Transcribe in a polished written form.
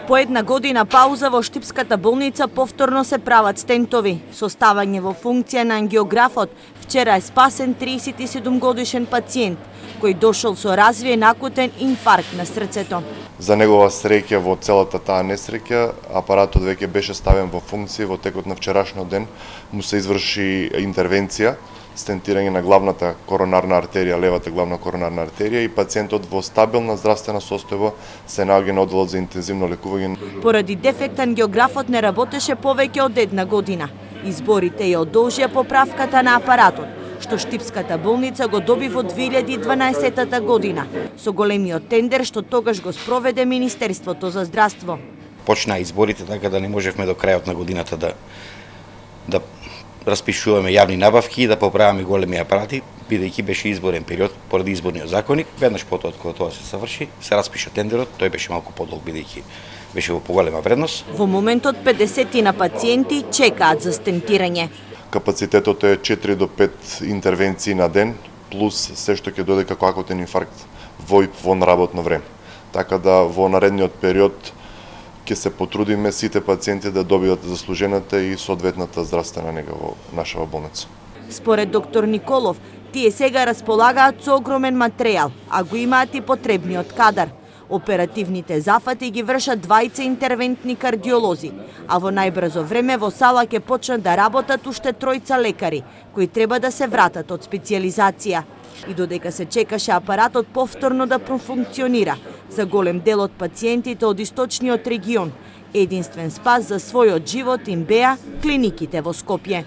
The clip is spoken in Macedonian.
По една година пауза во Штипската болница повторно се прават стентови. Со ставање во функција на ангиографот, вчера е спасен 37 годишен пациент, кој дошол со развиен акутен инфаркт на срцето. За негова среќа во целата таа несреќа, апаратот веќе беше ставен во функција, во текот на вчерашниот ден му се изврши интервенција, стентирање на главната коронарна артерија, левата главна коронарна артерија, и пациентот во стабилна здравствена состојба се наоѓа на одделот за интензивно лекување. Поради дефект ангиографот не работеше повеќе од една година. Изборите ја одолжија поправката на апаратот, што Штипската болница го доби во 2012 година, со големиот тендер што тогаш го спроведе Министерството за здравство. Почнаа изборите, така да не можевме до крајот на годината да распишуваме јавни набавки и да поправаме големи апарати, бидејќи беше изборен период поради изборниот законник. Веднаш потоа кога тоа се заврши, се распиша тендерот, тој беше малку подолг бидејќи беше во поголема вредност. Во моментот 50 на пациенти чекаат за стентирање. Капацитетот е 4 до 5 интервенции на ден, плюс се што ќе дојде како акутен инфаркт во работно време. Така да во наредниот период ќе се потрудиме сите пациенти да добијат заслужената и соодветната здравствена нега во нашава болница. Според доктор Николов, тие сега располагаат со огромен материјал, а го имаат и потребниот кадар. Оперативните зафати ги вршат двајца интервентни кардиолози, а во најбрзо време во сала ќе почнат да работат уште тројца лекари, кои треба да се вратат од специјализација. И додека се чекаше апаратот повторно да профункционира, за голем дел од пациентите од источниот регион, единствен спас за својот живот им беа клиниките во Скопје.